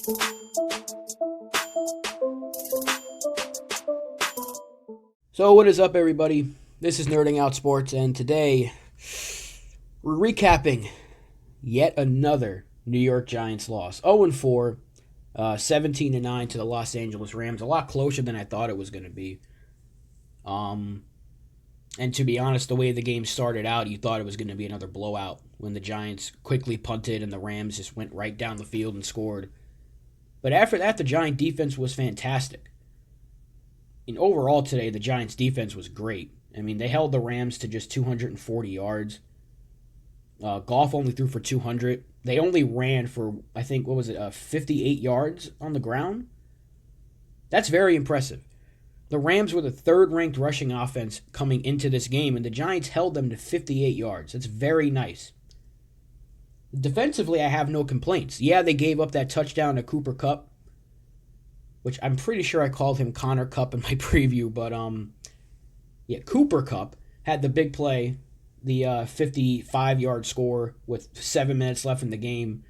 So what is up, everybody? This is NerdingOutSports, and today we're recapping yet another New York Giants loss. 0-4, 17-9 to the Los Angeles Rams. A lot closer than I thought it was going to be. And to be honest, the way the game started out, you thought it was going to be another blowout when the Giants quickly punted and the Rams just went right down the field and scored. But after that, the Giant defense was fantastic. And overall today, the Giants defense was great. I mean, they held the Rams to just 240 yards. Goff only threw for 200. They only ran for, I think, 58 yards on the ground? That's very impressive. The Rams were the third-ranked rushing offense coming into this game, and the Giants held them to 58 yards. That's very nice. Defensively, I have no complaints. Yeah, they gave up that touchdown to Cooper Kupp, which I'm pretty sure I called him Connor Kupp in my preview, but Cooper Kupp had the big play, the 55-yard score with 7 minutes left in the game.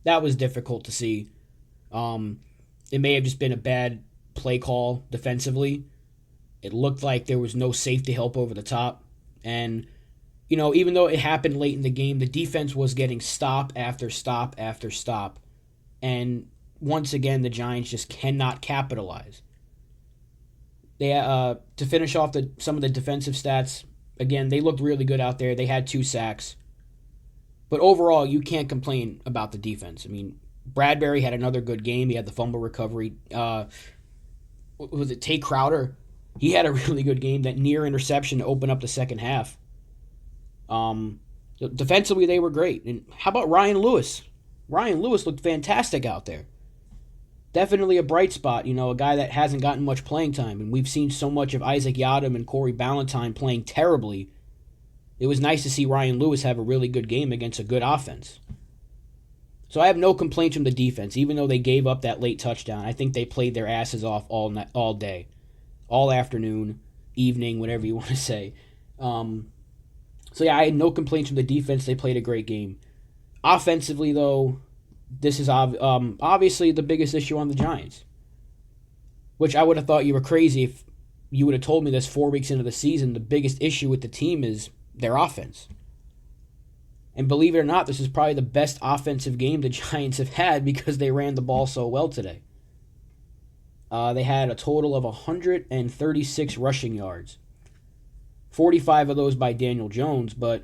That was difficult to see. It may have just been a bad play call defensively. It looked like there was no safety help over the top. And, even though it happened late in the game, the defense was getting stop after stop after stop. And once again, the Giants just cannot capitalize. They to finish off some of the defensive stats, again, they looked really good out there. They had 2 sacks. But overall, you can't complain about the defense. I mean, Bradbury had another good game. He had the fumble recovery. Tay Crowder? He had a really good game, that near interception to open up the second half. Defensively, they were great. And how about Ryan Lewis? Ryan Lewis looked fantastic out there. Definitely a bright spot, a guy that hasn't gotten much playing time. And we've seen so much of Isaac Yiadom and Corey Ballantyne playing terribly. It was nice to see Ryan Lewis have a really good game against a good offense. So I have no complaints from the defense, even though they gave up that late touchdown. I think they played their asses off all day, all afternoon, evening, whatever you want to say. I had no complaints from the defense. They played a great game. Offensively, though, this is obviously the biggest issue on the Giants, which I would have thought you were crazy if you would have told me this 4 weeks into the season. The biggest issue with the team is their offense. And believe it or not, this is probably the best offensive game the Giants have had because they ran the ball so well today. They had a total of 136 rushing yards. 45 of those by Daniel Jones, but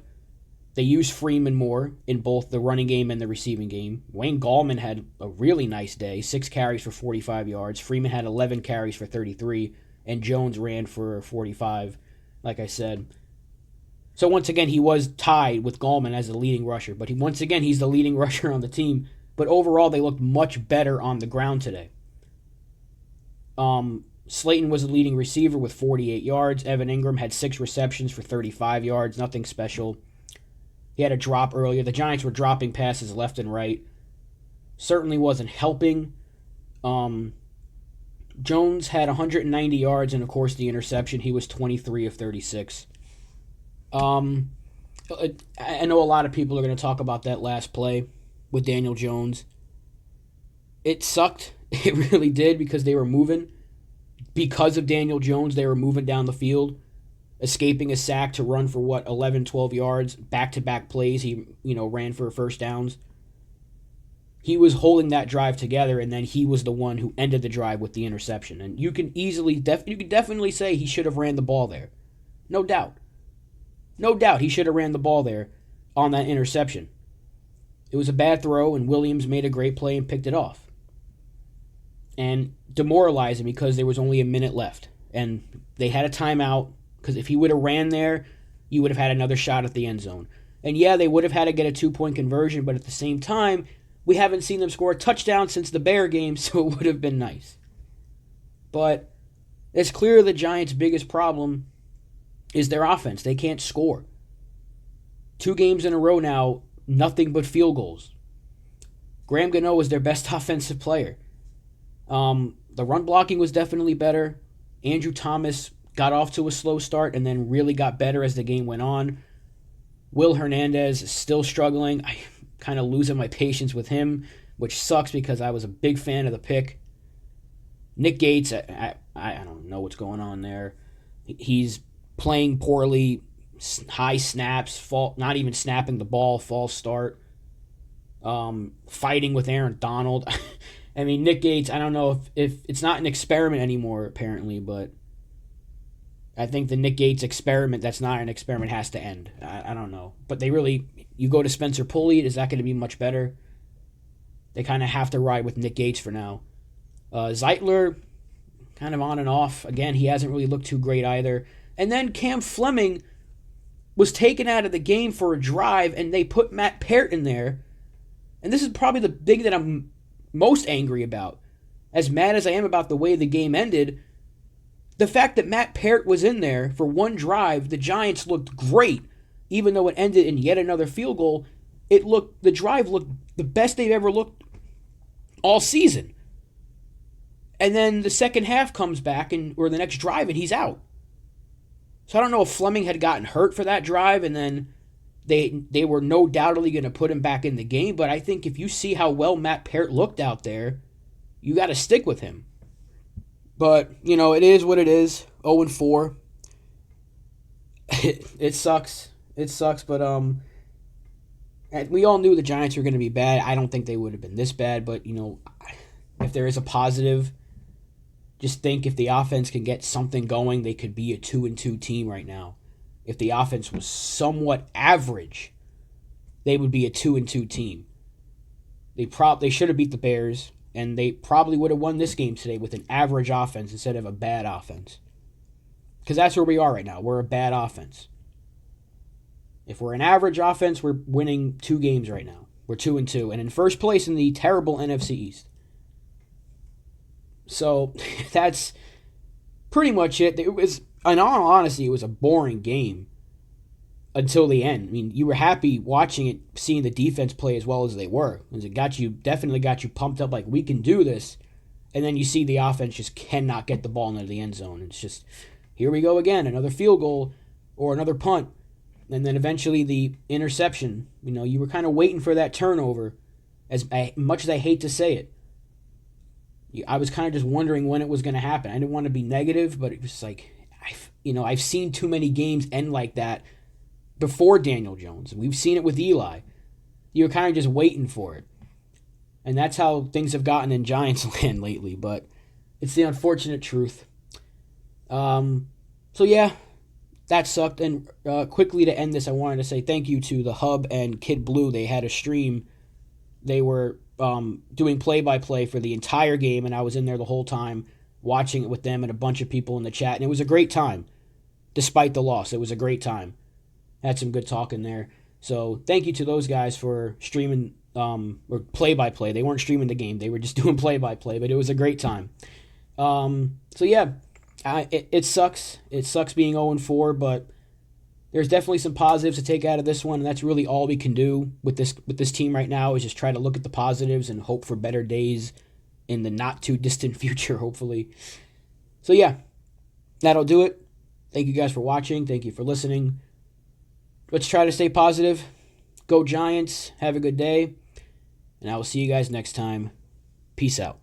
they used Freeman more in both the running game and the receiving game. Wayne Gallman had a really nice day, 6 carries for 45 yards. Freeman had 11 carries for 33, and Jones ran for 45, like I said. So once again, he was tied with Gallman as the leading rusher, but he's the leading rusher on the team. But overall, they looked much better on the ground today. Slayton was the leading receiver with 48 yards. Evan Ingram had 6 receptions for 35 yards, nothing special. He had a drop earlier. The Giants were dropping passes left and right. Certainly wasn't helping. Jones had 190 yards and, of course, the interception. He was 23 of 36. I know a lot of people are going to talk about that last play with Daniel Jones. It sucked. It really did because they were moving. Because of Daniel Jones, they were moving down the field, escaping a sack to run for 11, 12 yards, back-to-back plays. He, ran for first downs. He was holding that drive together, and then he was the one who ended the drive with the interception. And you can definitely say he should have ran the ball there. No doubt. No doubt he should have ran the ball there on that interception. It was a bad throw, and Williams made a great play and picked it off. And demoralizing because there was only a minute left. And they had a timeout, because if he would have ran there, you would have had another shot at the end zone. And yeah, they would have had to get a 2-point conversion, but at the same time, we haven't seen them score a touchdown since the Bear game, so it would have been nice. But it's clear the Giants' biggest problem is their offense. They can't score. 2 games in a row now, nothing but field goals. Graham Gano was their best offensive player. The run blocking was definitely better. Andrew Thomas got off to a slow start and then really got better as the game went on. Will Hernandez is still struggling. I kind of losing my patience with him. which sucks because I was a big fan of the pick. Nick Gates, I don't know what's going on there. He's playing poorly, high snaps, not even snapping the ball, false start, fighting with Aaron Donald. I mean, Nick Gates, I don't know if it's not an experiment anymore, apparently, but I think the Nick Gates experiment that's not an experiment has to end. I don't know. But you go to Spencer Pulley, is that going to be much better? They kind of have to ride with Nick Gates for now. Zeitler, kind of on and off. Again, he hasn't really looked too great either. And then Cam Fleming was taken out of the game for a drive, and they put Matt Peart in there. And this is probably the thing that I'm most angry about. As mad as I am about the way the game ended, the fact that Matt Peart was in there for one drive, the Giants looked great. Even though it ended in yet another field goal, the drive looked the best they've ever looked all season. And then the second half comes back, or the next drive, and he's out. So I don't know if Fleming had gotten hurt for that drive, and then they were no doubtedly going to put him back in the game. But I think if you see how well Matt Peart looked out there, you got to stick with him. But, it is what it is. 0-4. It sucks. It sucks, but we all knew the Giants were going to be bad. I don't think they would have been this bad, but, if there is a positive, just think if the offense can get something going, they could be a 2-2 team right now. If the offense was somewhat average, they would be a 2-2 team. They should have beat the Bears, and they probably would have won this game today with an average offense instead of a bad offense. Because that's where we are right now. We're a bad offense. If we're an average offense, we're winning 2 games right now. We're 2-2, and in first place in the terrible NFC East. So that's pretty much it. It was, in all honesty, it was a boring game until the end. I mean, you were happy watching it, seeing the defense play as well as they were. Because it definitely got you pumped up like, we can do this. And then you see the offense just cannot get the ball into the end zone. It's just, here we go again, another field goal or another punt. And then eventually the interception. You were kind of waiting for that turnover, as much as I hate to say it. I was kind of just wondering when it was going to happen. I didn't want to be negative, but it was like, I've seen too many games end like that before Daniel Jones. We've seen it with Eli. You're kind of just waiting for it. And that's how things have gotten in Giants land lately, but it's the unfortunate truth. So yeah, that sucked. And quickly to end this, I wanted to say thank you to The Hub and Kid Blue. They had a stream. They were doing play-by-play for the entire game, and I was in there the whole time watching it with them and a bunch of people in the chat, and it was a great time. Despite the loss, it was a great time. Had some good talking there. So thank you to those guys for streaming or play-by-play. They weren't streaming the game. They were just doing play-by-play, but it was a great time. So yeah, it sucks. It sucks being 0-4, but there's definitely some positives to take out of this one, and that's really all we can do with this team right now is just try to look at the positives and hope for better days in the not-too-distant future, hopefully. So yeah, that'll do it. Thank you guys for watching. Thank you for listening. Let's try to stay positive. Go Giants. Have a good day. And I will see you guys next time. Peace out.